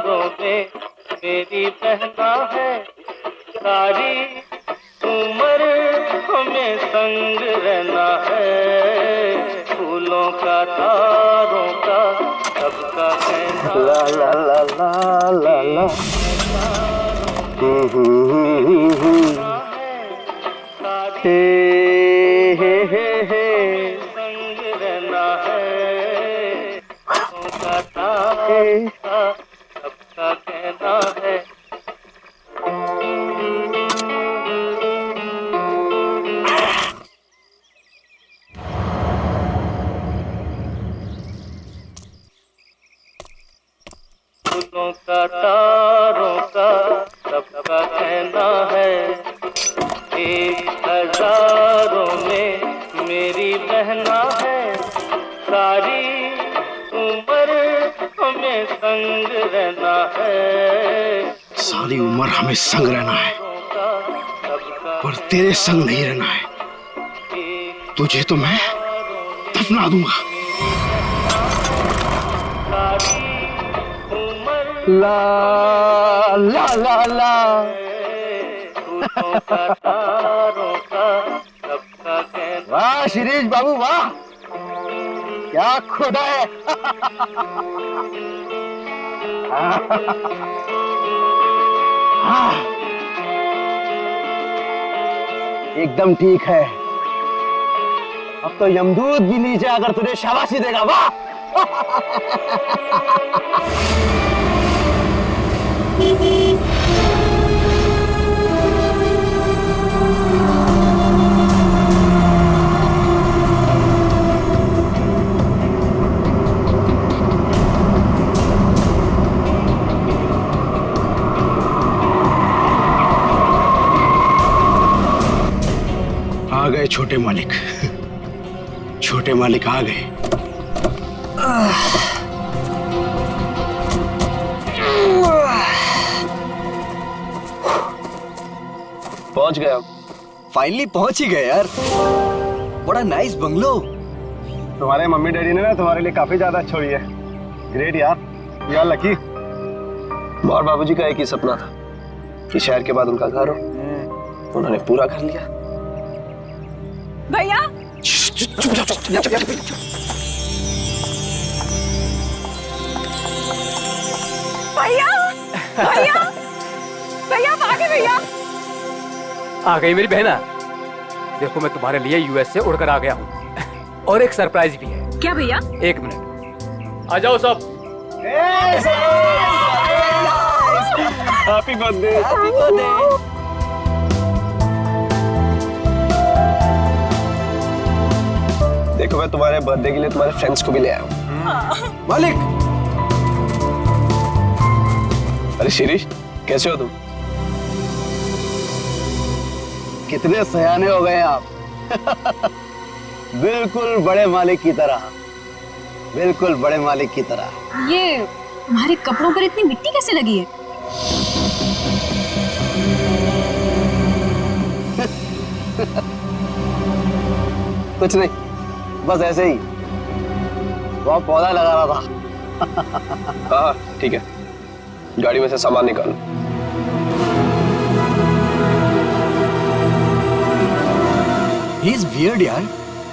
तारों में मेरी बहना है, सारी उम्र हमें संग रहना है, फूलों का तारों का सबका कहना। ला ला ला ला ला ला। हे संग रहना है, फूलों का तारों का सबका कहना है। फूलों का तारों का सबका कहना है, 1000 में मेरी बहना है, सारी उम्र हमें संग रहना है। सारी उम्र हमें संग रहना है, पर तेरे संग नहीं रहना है। तुझे तो मैं दफना दूंगा। ला ला ला ला। वाह शिरीष बाबू वाह, क्या खोदा है। एकदम ठीक है। अब तो यमदूत भी नीचे आकर तुझे शाबाशी देगा। वाह। आ गए छोटे मालिक, छोटे मालिक आ गए। पहुंच गए हम। फाइनली पहुंच ही गए यार। बड़ा नाइस बंगलो। तुम्हारे मम्मी डैडी ने ना तुम्हारे लिए काफी ज्यादा छोड़ी है। ग्रेट यार, यार लकी। और बाबूजी का एक ही सपना था कि शहर के बाद उनका घर हो, उन्होंने पूरा कर लिया। भैया भैया भैया भैया भागे भैया। आ गई मेरी बहना। देखो मैं तुम्हारे लिए यूएस से उड़कर आ गया हूँ और एक सरप्राइज भी है। क्या भैया? 1 मिनट, आ जाओ सब। Happy birthday. Happy birthday. देखो मैं तुम्हारे बर्थडे के लिए तुम्हारे फ्रेंड्स को भी ले आया हूँ। मालिक। अरे शिरीष, कैसे हो तुम? कितने सयाने हो गए आप। बिल्कुल बड़े मालिक की तरह, बिल्कुल बड़े मालिक की तरह। ये तुम्हारे कपड़ों पर इतनी मिट्टी कैसे लगी है? कुछ नहीं, बस ऐसे ही वहाँ पौधा लगा रहा था। हाँ ठीक है, गाड़ी में से सामान निकालो। He is weird यार।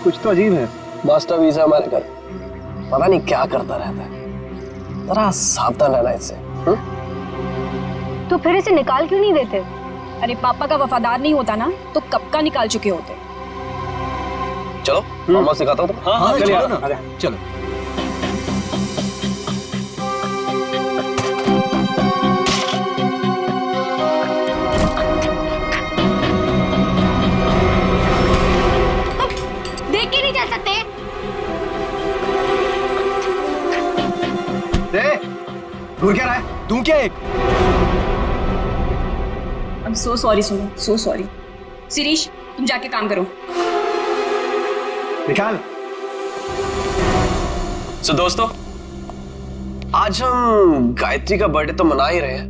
कुछ तो अजीब है। मास्टर वीजा हमारे घर, पता नहीं क्या करता रहता है। जरा सावधान रहना इससे। तो फिर इसे निकाल क्यों नहीं देते? अरे पापा का वफादार नहीं होता ना तो कब का निकाल चुके होते। चलो मामा सिखाता हूँ। हाँ चलो ना, चलो। देख के नहीं जा सकते? दूर क्या रहा है? तू क्या एक? I'm so sorry सुनो, so sorry। शिरीष तुम जाके काम करो। निकाल। सो दोस्तों, आज हम गायत्री का बर्थडे तो मना ही रहे हैं,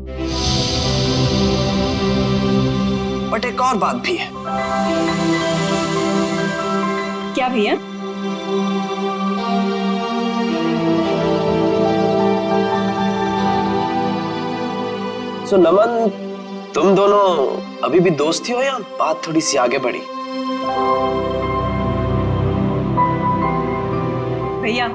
बट एक और बात भी है। क्या भैया? सो नमन, तुम दोनों अभी भी दोस्त ही हो या बात थोड़ी सी आगे बढ़ी? भैया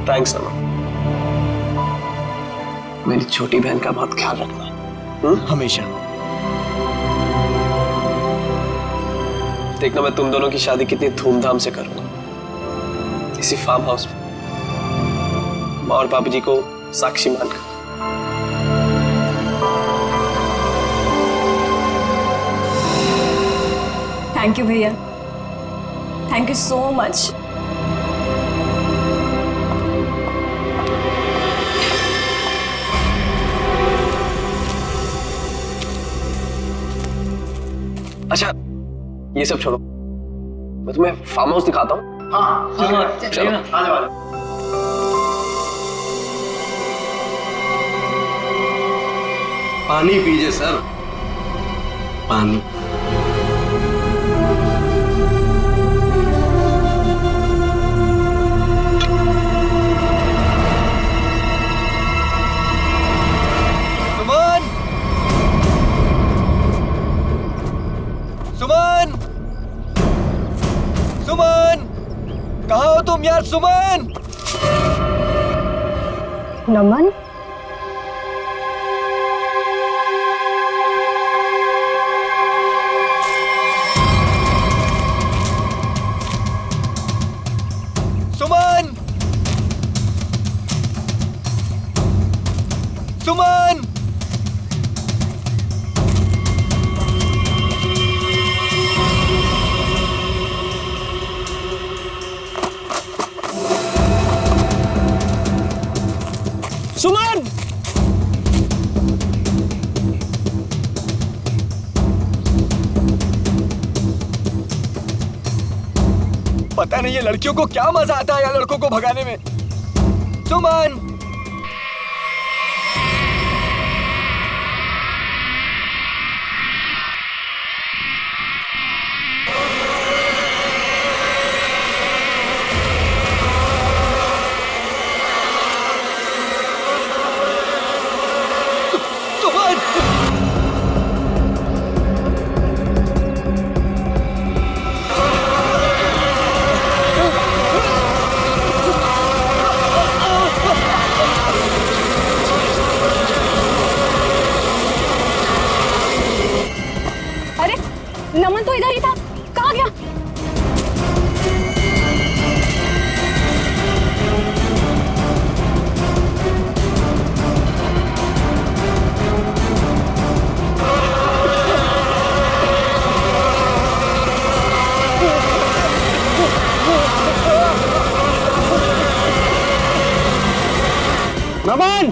थैंक्स नमन। मेरी छोटी बहन का बहुत ख्याल रखना। हमेशा। देखना मैं तुम दोनों की शादी कितनी धूमधाम से करूंगा, इसी फार्म हाउस में, माँ और बाबूजी को साक्षी मानकर। थैंक यू भैया, थैंक यू सो मच। अच्छा ये सब छोड़ो, मैं तुम्हें फार्म हाउस दिखाता हूँ। हाँ चलो। पानी पीजिए सर, पानी। सुमन, सुमन, सुमन, कहाँ हो तुम यार? सुमन। नमन, सुमन, सुमन। सुमन! पता नहीं ये लड़कियों को क्या मजा आता है यार लड़कों को भगाने में। सुमन! सुमन! अरे नमन तो इधर ही था, कहाँ गया? नमन!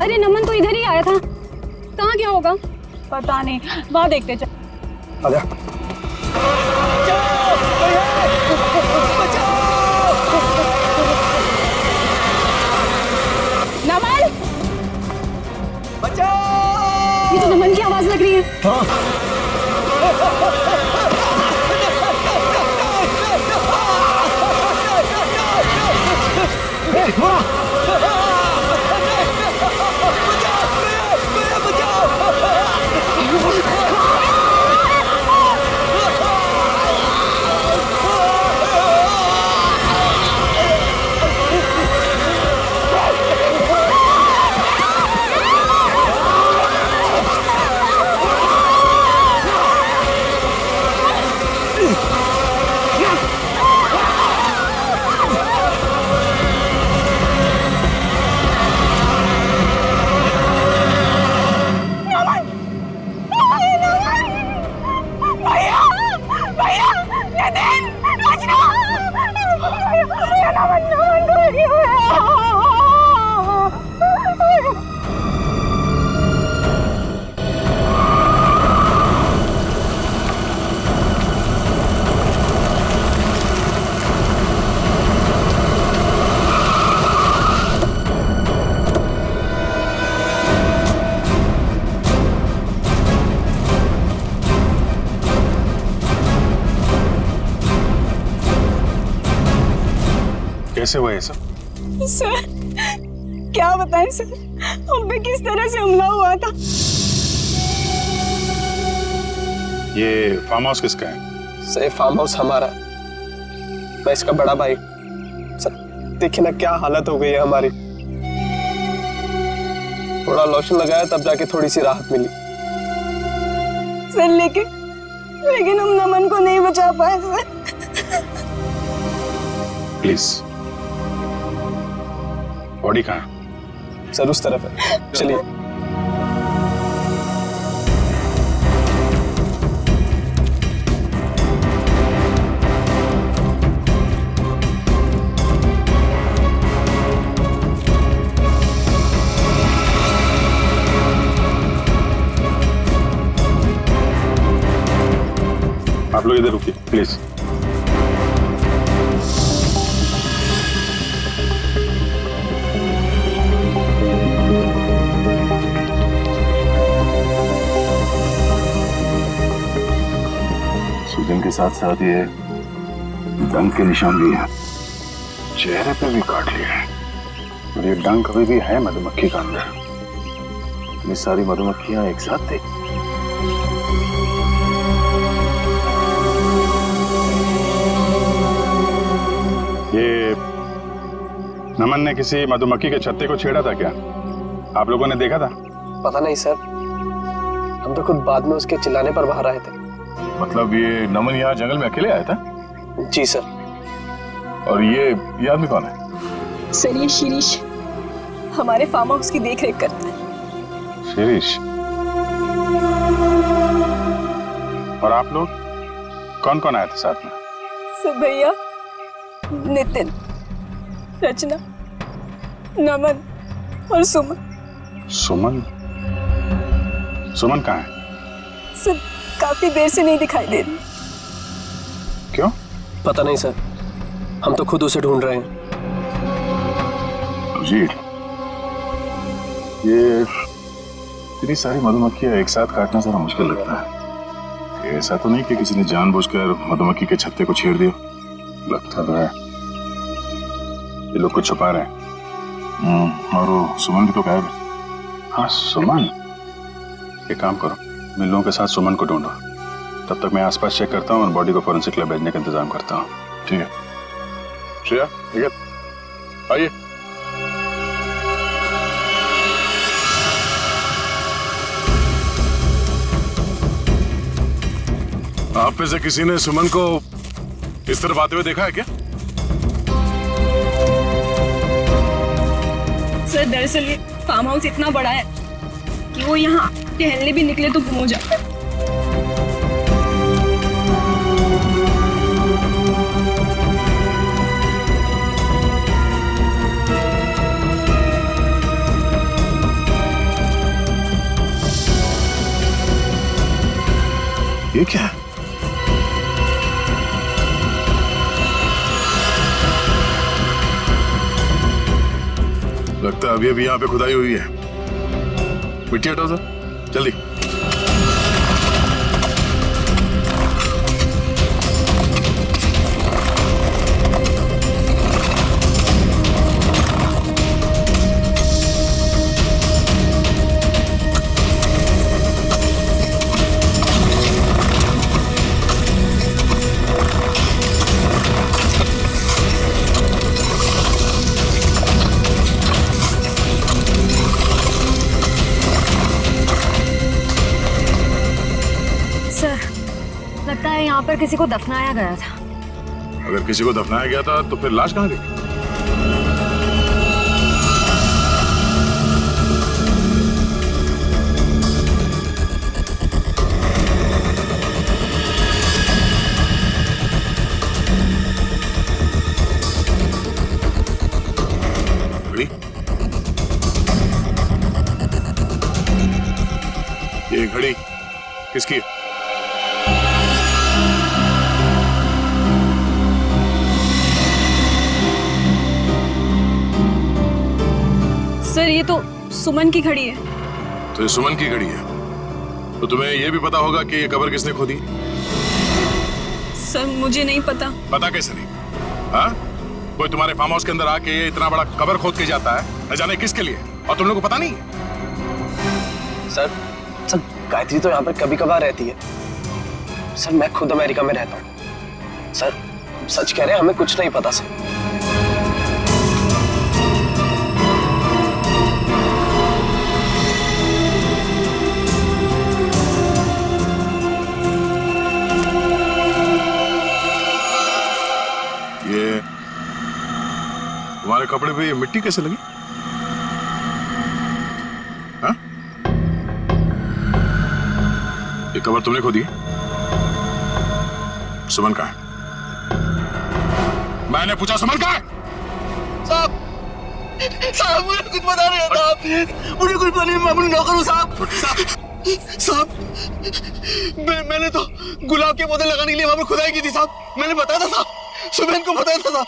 अरे नमन तो इधर ही आया था, कहाँ गया होगा? पता नहीं, वहां देखते चल। आजा। नमन, बचाओ! ये तो नमन की आवाज लग रही है। कैसे हुआ ये सब? सर क्या बताएं सर, हम पे किस तरह से हमला हुआ था। ये फार्म हाउस किसका है? सर फार्म हाउस हमारा है, मैं इसका बड़ा भाई। सर देखिए ना क्या हालत हो गई है हमारी। थोड़ा लोशन लगाया तब जाके थोड़ी सी राहत मिली। सर लेकिन हम नमन को नहीं बचा पाए सर। प्लीज, बॉडी कहाँ है? सर उस तरफ है, चलिए। आप लोग इधर रुकिए प्लीज। सूजन के साथ साथ ये डंक के निशान भी हैं, चेहरे पे भी काट लिया है, और ये डंक अभी भी है मधुमक्खी का अंदर। ये सारी मधुमक्खियां एक साथ थी। ये नमन ने किसी मधुमक्खी के छत्ते को छेड़ा था क्या? आप लोगों ने देखा था? पता नहीं सर, हम तो खुद बाद में उसके चिल्लाने पर बाहर आए थे। मतलब ये नमन यहाँ जंगल में अकेले आया था? जी सर। और ये आदमी कौन है? सर ये शिरीष हमारे फार्म हाउस की देखरेख करता है। शिरीष? और आप लोग कौन कौन आए थे साथ में? सर भैया, नितिन, रचना, नमन और सुमन। सुमन? सुमन कहाँ है? सर काफी देर से नहीं दिखाई दे रही। क्यों? पता नहीं सर, हम तो खुद उसे ढूंढ रहे हैं। जी, ये इतनी सारी मधुमक्खियां एक साथ काटना जरा मुश्किल लगता है। ऐसा तो नहीं कि किसी ने जानबूझकर मधुमक्खी के छत्ते को छेड़ दिया? लगता तो है ये लोग कुछ छुपा रहे हैं। और वो सुमन भी तो गायब है। हाँ सुमन, एक काम करो, मैं लोगों के साथ सुमन को ढूंढो, तब तक मैं आसपास चेक करता हूँ और बॉडी को फॉरेंसिक लैब भेजने का इंतजाम करता हूँ। ठीक है श्रेया, ठीक है, आइए। आप में से किसी ने सुमन को इस तरफ आते हुए देखा है क्या? सर दरअसल ये फार्म हाउस इतना बड़ा है कि वो यहाँ टहलने भी निकले तो गुम हो जाता है। ये क्या है? लगता है अभी अभी यहाँ पे खुदाई हुई है। मिट्टी हटाओ सर, जल्दी। लगता है यहाँ पर किसी को दफनाया गया था। अगर किसी को दफनाया गया था तो फिर लाश कहाँ गई? घड़ी? ये घड़ी किसकी है? सर ये तो सुमन की घड़ी है। तो ये सुमन की घड़ी है, तो तुम्हें यह भी पता होगा कि ये कब्र किसने खोदी? सर मुझे नहीं पता। पता कैसे नहीं? हाँ? कोई तुम्हारे फार्म हाउस के अंदर आके इतना बड़ा कबर खोद के जाता है, न जाने किसके लिए, और तुम लोगों को पता नहीं है? सर गायत्री तो यहाँ पर कभी कभार रहती है। सर मैं खुद अमेरिका में रहता हूँ। सर सच कह रहे हैं, हमें कुछ नहीं पता सर। ये तुम्हारे कपड़े पे ये मिट्टी कैसे लगी? हाँ? ये कबर तुमने खोदी है? सुमन कहाँ है? मैंने पूछा सुमन कहाँ है? साहब मुझे कुछ पता नहीं आता। मुझे कुछ पता नहीं, मैं अपनी नौकर हूँ साहब। साहब मैंने तो गुलाब के पौधे लगाने के लिए वहां पर खुदाई की थी साहब। मैंने बताया था साहब, सुबह को बताया था साहब।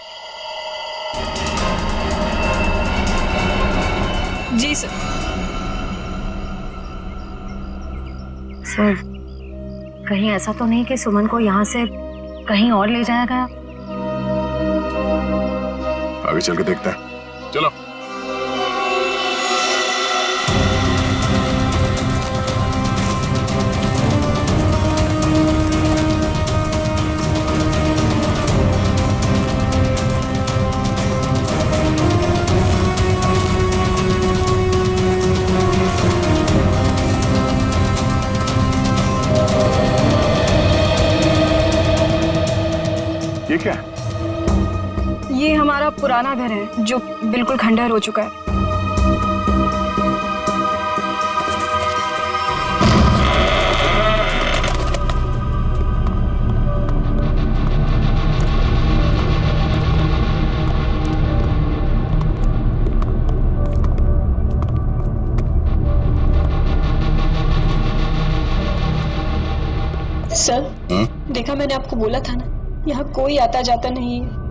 जी सर। सर कहीं ऐसा तो नहीं कि सुमन को यहाँ से कहीं और ले जाया गया? आगे चल के देखते हैं, चलो। ये क्या है? ये हमारा पुराना घर है जो बिल्कुल खंडहर हो चुका है। सर देखा, मैंने आपको बोला था ना, यहाँ कोई आता जाता नहीं है।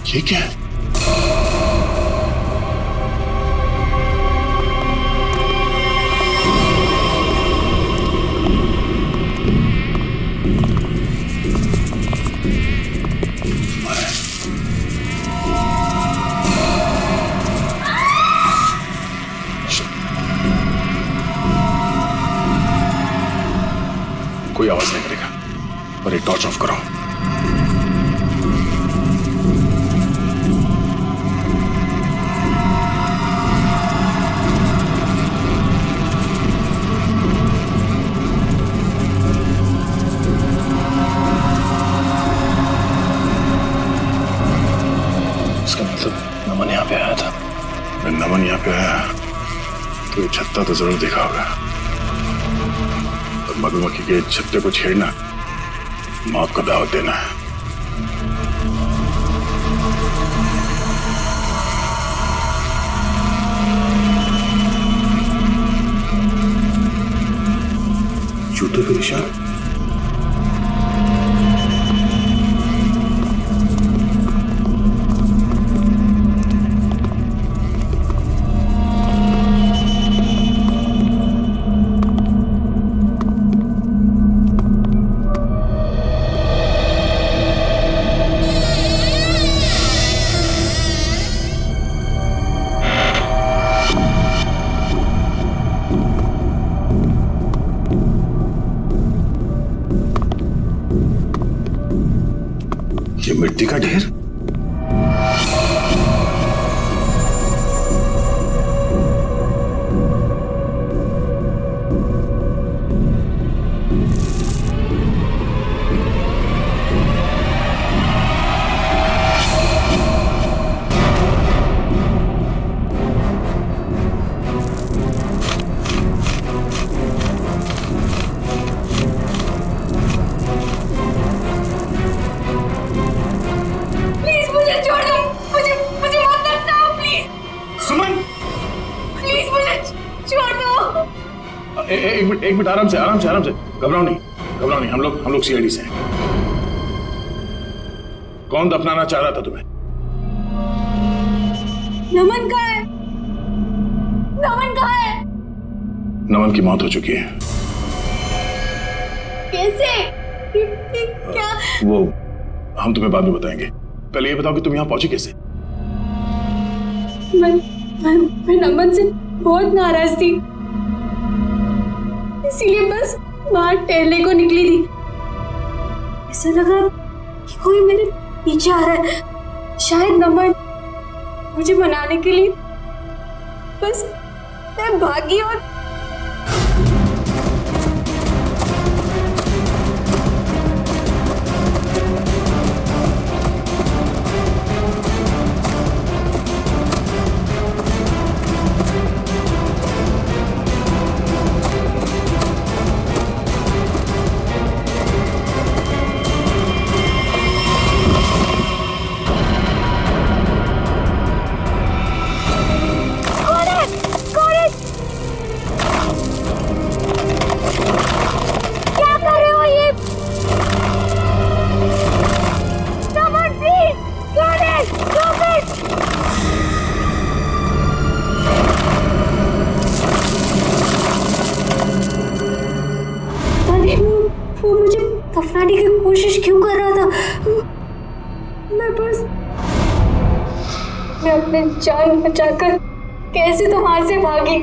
ये क्या है? कोई आवाज नहीं करेगा, पर एक टॉर्च ऑफ करो। इसका मतलब नमन यहाँ पे आया था। नमन यहाँ पे आया तो ये छत्ता तो जरूर देखा होगा। और मधुमक्खी के छत्ते को छेड़ना मौत को दावत देना है। जूते के निशान। ये मिट्टी का ढेर। एक मिनट आराम से घबराओ नहीं। हम लोग सीआईडी से हैं। कौन दफनाना चाह रहा था तुम्हें? नमन कहाँ है? नमन कहाँ है? नमन की मौत हो चुकी है। कैसे? क्या? वो हम तुम्हें बाद में बताएंगे, पहले ये बताओ कि तुम यहाँ पहुंची कैसे? मैं नमन से बहुत नाराज थी, इसीलिए बस बाहर टहलने को निकली थी। ऐसा लगा कि कोई मेरे पीछे आ रहा है, शायद नमन मुझे मनाने के लिए। बस मैं भागी और वो मुझे दफनाने की कोशिश क्यों कर रहा था? मैं अपने जान बचाकर कैसे तो वहां से भागी।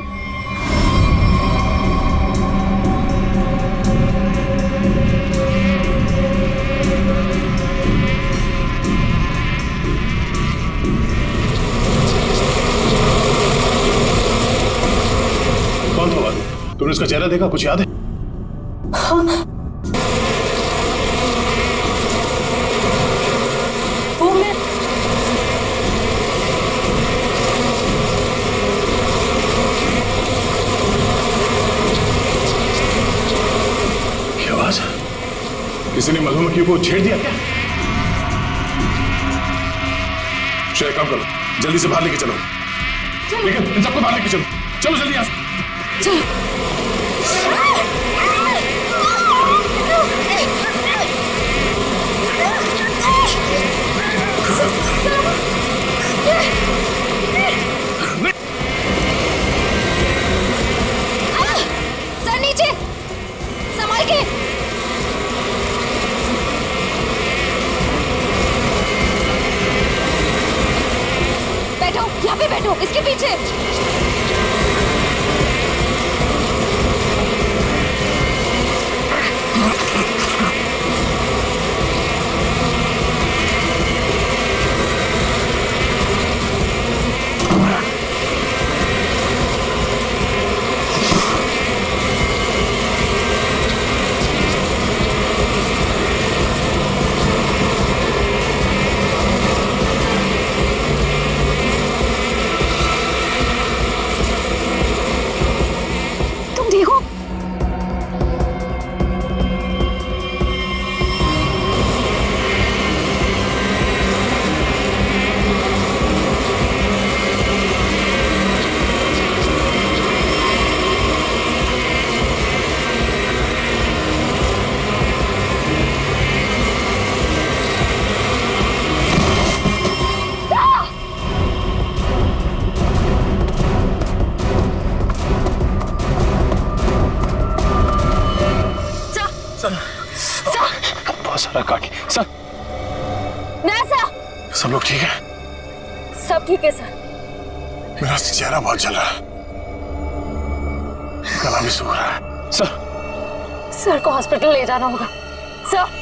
कौन था? तुमने उसका चेहरा देखा? कुछ याद है? हाँ, वो मैं क्या आवाज? किसी ने मधुमक्खी को छेड़ दिया क्या? श्रेया, काम करो, जल्दी से बाहर लेके चलो। लेकिन इन सबको बाहर लेके चलो, चलो जल्दी यहाँ से। सर नीचे, संभाल के। बैठो, यहाँ पे बैठो, इसके पीछे। तुम देखो, बहुत सारा काटी। सर, सब लोग ठीक है? सब ठीक है सर। मेरा चेहरा बहुत जल रहा है, गला भी सूख रहा है। सर को हॉस्पिटल ले जाना होगा। सर,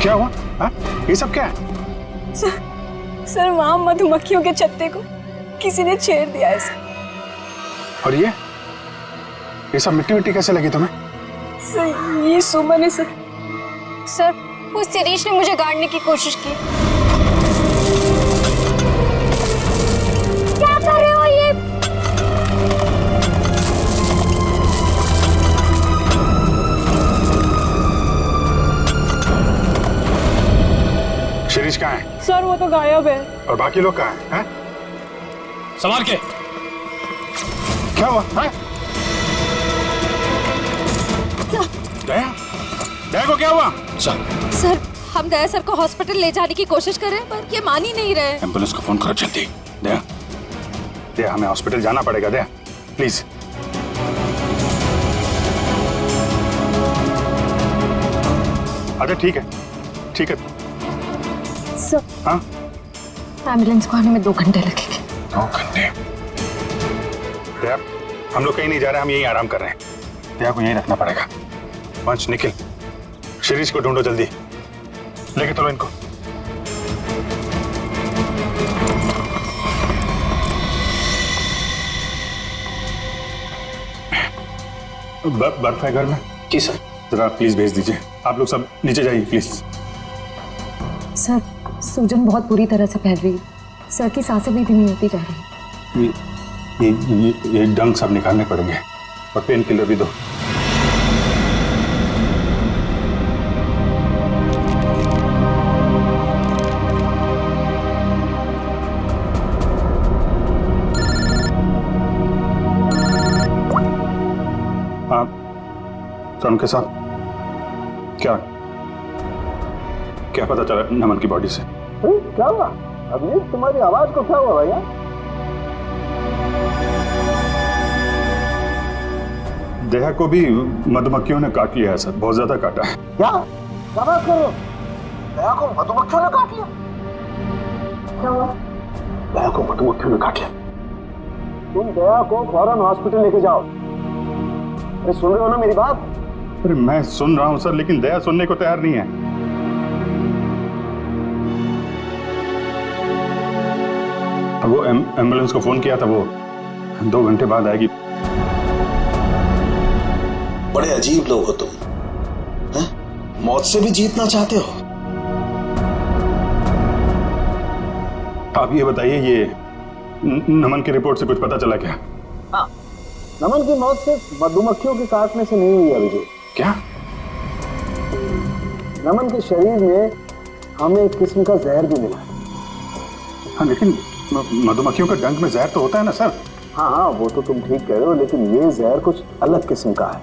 क्या हुआ? हाँ? ये सब क्या है? सर वहां मधुमक्खियों के छत्ते को किसी ने छेड़ दिया है सर। और ये सब मिट्टी मिट्टी कैसे लगी तुम्हें? सर ये सुमन है सर। सर वो शिरीष ने मुझे गाड़ने की कोशिश की। क्या कर रहे हो ये? शिरीष कहाँ है? सर वो तो गायब है। और बाकी लोग कहाँ हैं? हैं? संभाल के। क्या हुआ? हैं? दया? दया को क्या हुआ? सर हम दया सर को हॉस्पिटल ले जाने की कोशिश कर रहे हैं पर ये मान ही नहीं रहे। एम्बुलेंस को फोन करो जल्दी। दया, दया हमें हॉस्पिटल जाना पड़ेगा। दया प्लीज। अच्छा ठीक है, ठीक है। सर हाँ? एम्बुलेंस को आने में 2 घंटे लगेंगे। 2 घंटे? दया हम लोग कहीं नहीं जा रहे, हम यहीं आराम कर रहे हैं। दया को यहीं रखना पड़ेगा। वंश निखिल, शिरीष को ढूंढो जल्दी, लेके चलो इनको। बर्फ है घर में? जी सर। जरा प्लीज भेज दीजिए। आप लोग सब नीचे जाइए प्लीज। सर सूजन बहुत बुरी तरह से फैल रही है। सर की सांसें भी धीमी होती जा रही है। ये डंक सब निकालने पड़ेंगे और पेन किलर भी दो। आप सर के साथ क्या पता चला नमन की बॉडी से? क्या हुआ अभी? तुम्हारी आवाज को क्या हुआ भैया? दया को भी मधुमक्खियों ने काट लिया है सर, बहुत ज्यादा काटा है। क्या बात कर रहे हो? दया को मधुमक्खियों ने काट लिया? क्या हुआ? दया को मधुमक्खियों ने काट लिया। तुम दया को फौरन हॉस्पिटल लेके जाओ। अरे सुन रहे हो ना मेरी बात? अरे मैं सुन रहा हूं सर, लेकिन दया सुनने को तैयार नहीं है। वो एम्बुलेंस को फोन किया था, वो 2 घंटे बाद आएगी। बड़े अजीब लोग हो तुम, हैं? मौत से भी जीतना चाहते हो। आप ये बताइए, ये नमन की रिपोर्ट से कुछ पता चला क्या? हाँ, नमन की मौत सिर्फ मधुमक्खियों के काटने से नहीं हुई अभिजीत। क्या? नमन के शरीर में हमें एक किस्म का जहर भी मिला है। हाँ लेकिन मधुमक्खियों का डंक में जहर तो होता है ना सर? हाँ वो तो तुम ठीक कह रहे हो, लेकिन ये जहर कुछ अलग किस्म का है।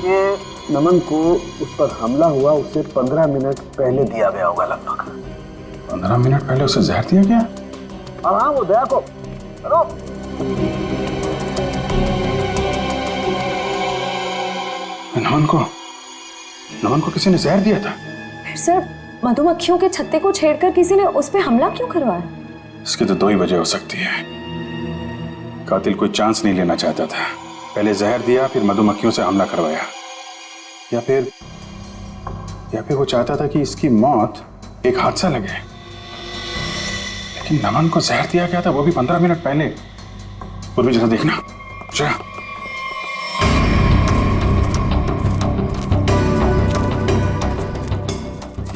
ये नमन को उस पर हमला हुआ उससे 15 मिनट पहले दिया गया होगा लगभग। 15 मिनट पहले उसे जहर दिया गया? हाँ वो दया को नमन को किसी ने जहर दिया था? फिर सर मधुमक्खियों के छत्ते को छेड़कर किसी ने उस पे हमला क्यों करवाया? इसकी तो 2 ही वजह हो सकती है। कातिल कोई चांस नहीं लेना चाहता था, पहले जहर दिया फिर मधुमक्खियों से हमला करवाया, या फिर वो चाहता था कि इसकी मौत एक हादसा लगे। लेकिन नमन को जहर दिया गया था, वो भी 15 मिनट पहले। पूर्वी जरा देखना जरा।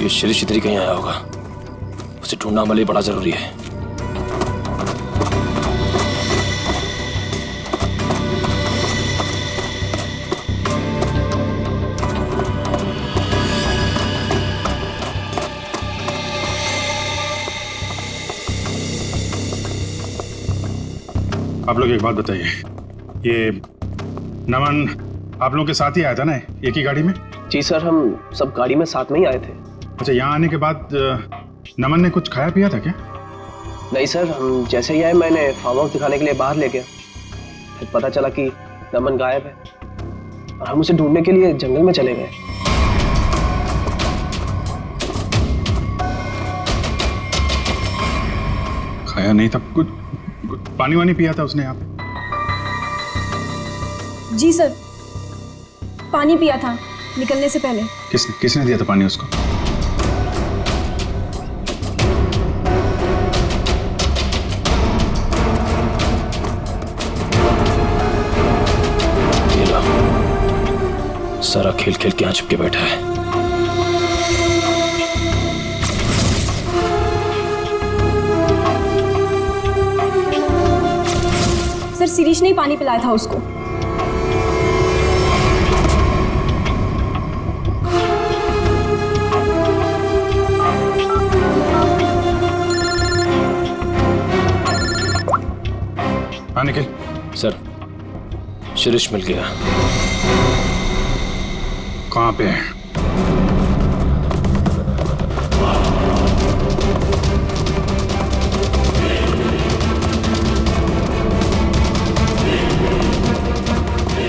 ये शिरीष इधर ही कहीं आया होगा, उसे ढूंढना हमारे लिए बड़ा जरूरी है। आप लोग एक बात बताइए, ये नमन आप लोगों के साथ ही आया था ना, एक ही गाड़ी में? जी सर, हम सब गाड़ी में साथ में ही आए थे। अच्छा, यहाँ आने के बाद नमन ने कुछ खाया पिया था क्या? नहीं सर, हम जैसे ही आए मैंने फार्म हाउस दिखाने के लिए बाहर ले गया, फिर पता चला कि नमन गायब है और हम उसे ढूंढने के लिए जंगल में चले गए। खाया नहीं था कुछ पानी वानी पिया था उसने यहाँ पे? जी सर, पानी पिया था निकलने से पहले। किसने दिया था पानी उसको? सारा खेल खेल के यहाँ चिपके बैठा है। सर शिरीष ने ही पानी पिलाया था उसको। हाँ निखिल। सर शिरीष मिल गया। कहाँ पे है?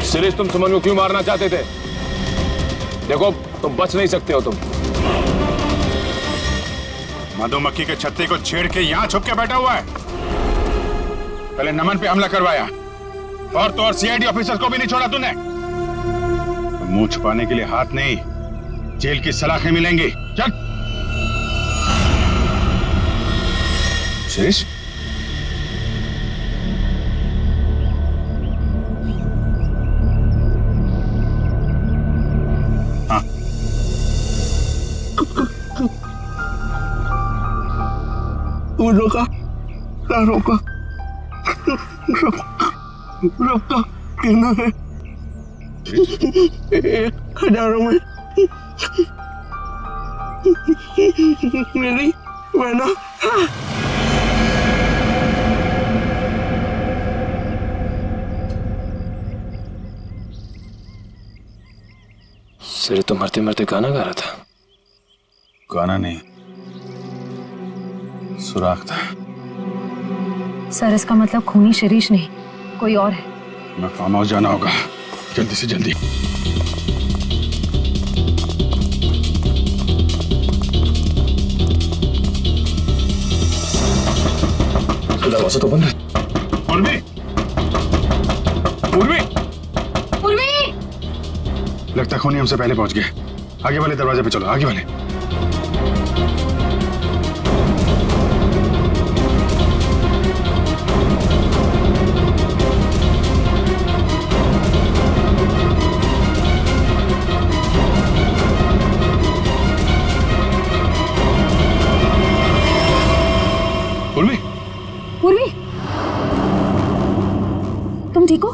शिरीष, तुम सुमन को क्यों मारना चाहते थे? देखो तुम बच नहीं सकते हो। तुम मधुमक्खी के छत्ते को छेड़ के यहाँ छुप के बैठा हुआ है। पहले नमन पे हमला करवाया और तो और सीआईडी ऑफिसर को भी नहीं छोड़ा तूने। मुंह छुपाने के लिए हाथ नहीं, जेल की सलाखें मिलेंगी। चल। शिरीष, हाँ रोका रोका रोका कहना है 1000 में मेरी बहना। सिरे तो मरते मरते गाना गा रहा था। गाना नहीं, सुराख था। सर इसका मतलब खूनी शिरीष नहीं, कोई और है। मैं फार्म हाउस जाना होगा, जल्दी से जल्दी। दरवाजा तो बंद है। पूर्वी, पूर्वी, पूर्वी! लगता है खूनी हमसे पहले पहुंच गए। आगे वाले दरवाजे पे चलो, आगे वाले। पूर्वी, पूर्वी, तुम ठीक हो?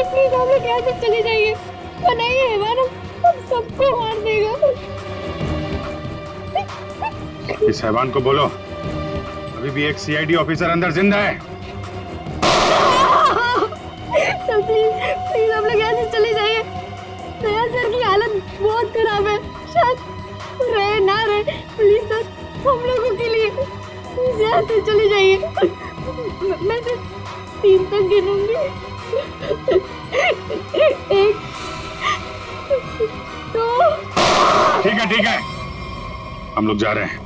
प्लीज हम लोग यहाँ से चले जाइए, वरना ये हैवान हम सबको मार देगा। इस हैवान को बोलो अभी भी एक सीआईडी ऑफिसर अंदर जिंदा है। सर प्लीज हम लोग यहाँ से चले जाइए। नया सर की हालत बहुत खराब है, शायद रहे ना रहे। प्लीज सर, हम लोगों के लिए प्लीज यहाँ से चले जाइए। मैं सिर्फ 3 तक गिनूंगी। 1 2। ठीक है, हम लोग जा रहे हैं।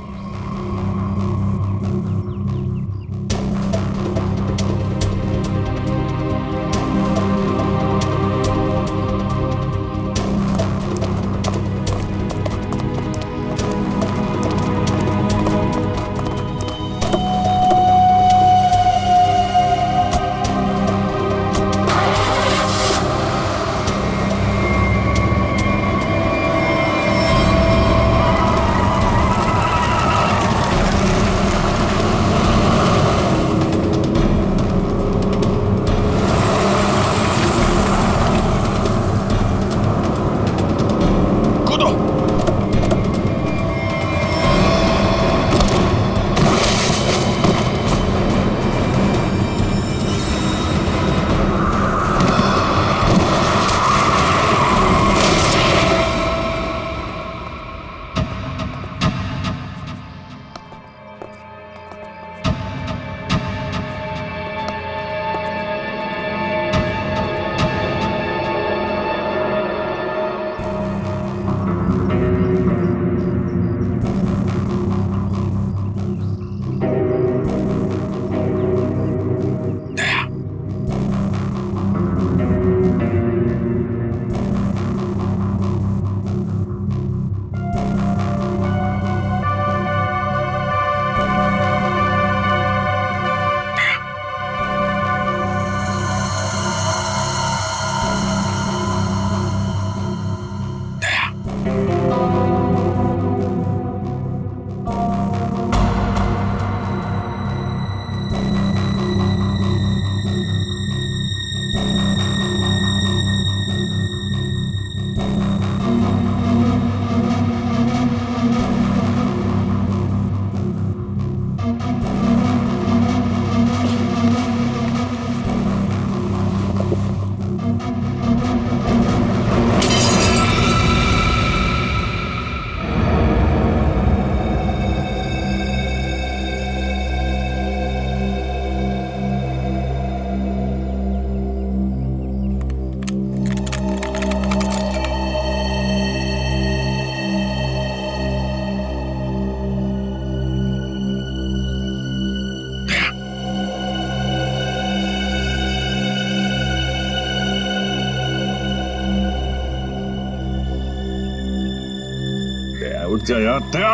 जा यार, दया।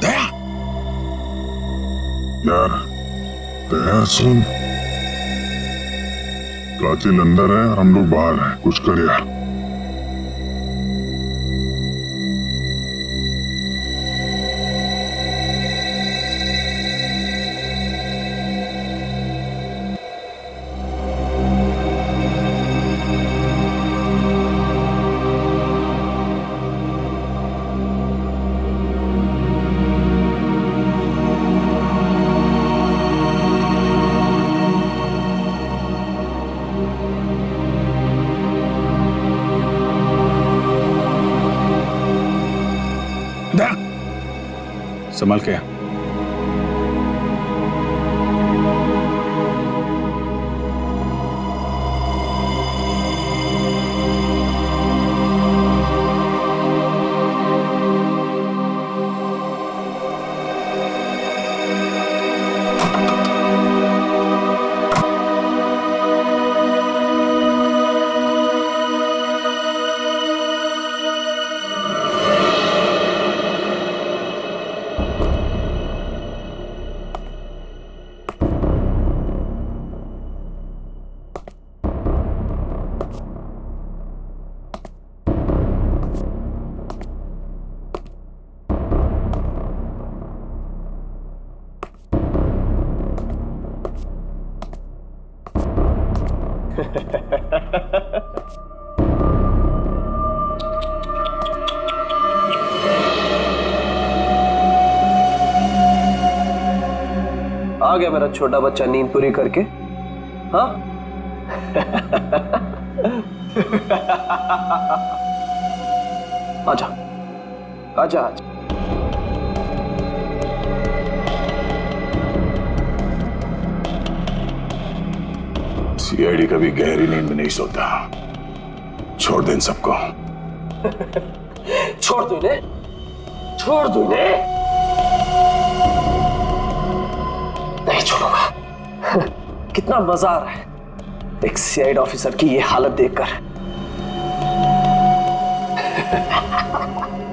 दया यार, दया सुन, कातिल अंदर है, हम लोग बाहर हैं, कुछ कर यार। संभल के। आ गया मेरा छोटा बच्चा नींद पूरी करके। हाँ आजा आजा आजा। सीआईडी कभी गहरी नींद में नहीं सोता। छोड़ दे इन सबको। छोड़ दो इन्हें, छोड़ दो इन्हें। नहीं छोड़ूंगा। कितना मजा आ रहा है एक सीआईडी ऑफिसर की ये हालत देखकर।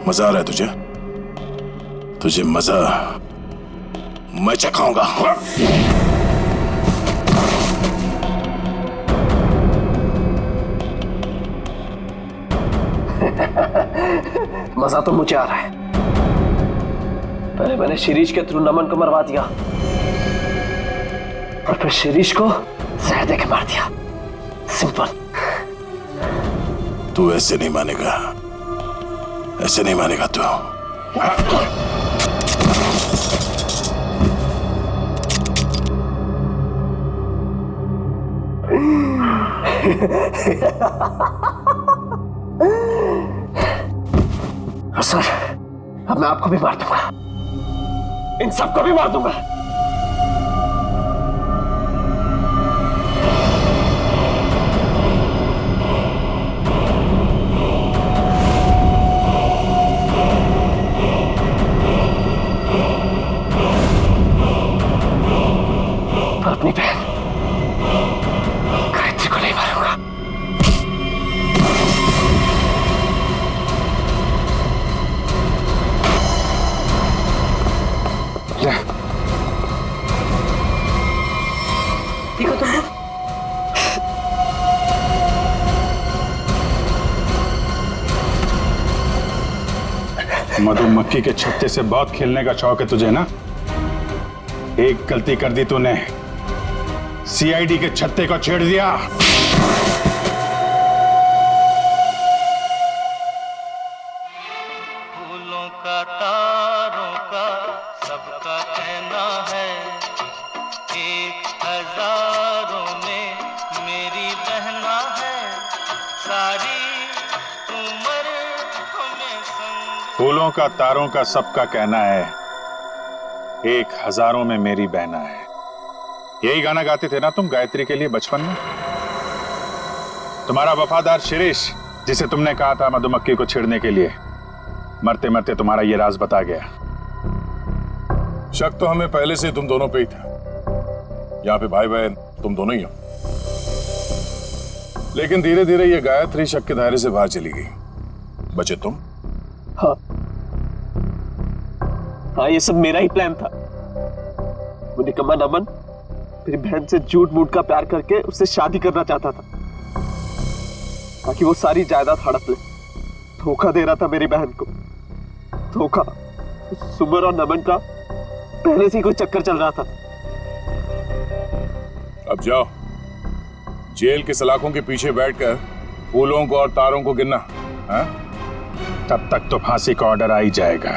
मजा आ रहा है तुझे? तुझे मजा मैं चखाऊंगा। मजा तो मुझे आ रहा है। पहले मैंने शिरीष के थ्रू नमन को मरवा दिया और फिर शिरीष को जहर देके मार दिया। सिंपल। तू ऐसे नहीं मानेगा, ऐसे नहीं मानेगा तू। सर, अब मैं आपको भी मार दूंगा, इन सबको भी मार दूंगा। अपनी बहन गायत्री को नहीं मारूंगा। ठीक हो तुम लोग? मधुमक्खी के छत्ते से बहुत खेलने का शौक है तुझे ना? एक गलती कर दी तूने, सीआईडी के छत्ते को छेड़ दिया। फूलों का तारों का सबका कहना है, एक हजारों में मेरी बहना है, सारी उम्र हमें संग। फूलों का तारों का सबका कहना है, एक हजारों में मेरी बहना है। यही गाना गाते थे ना तुम गायत्री के लिए बचपन में? तुम्हारा वफादार शिरीष, जिसे तुमने कहा था मधुमक्खी को छेड़ने के लिए, मरते मरते तुम्हारा ये राज बता गया। शक तो हमें पहले से तुम दोनों पे ही था। यहाँ पे भाई बहन तुम दोनों ही हो। लेकिन धीरे धीरे ये गायत्री शक के दायरे से बाहर चली गई। बचे तुम? हाँ हाँ, ये सब मेरा ही प्लान था। वो निकम्मा नमन मेरी बहन से झूठ मूठ का प्यार करके उससे शादी करना चाहता था ताकि वो सारी जायदाद हड़प ले। धोखा दे रहा था मेरी बहन को। धोखा। सुमन और नमन का पहले से ही कोई चक्कर चल रहा था। अब जाओ, जेल के सलाखों के पीछे बैठकर फूलों को और तारों को गिनना। हाँ? तब तक तो फांसी का ऑर्डर आ ही जाएगा।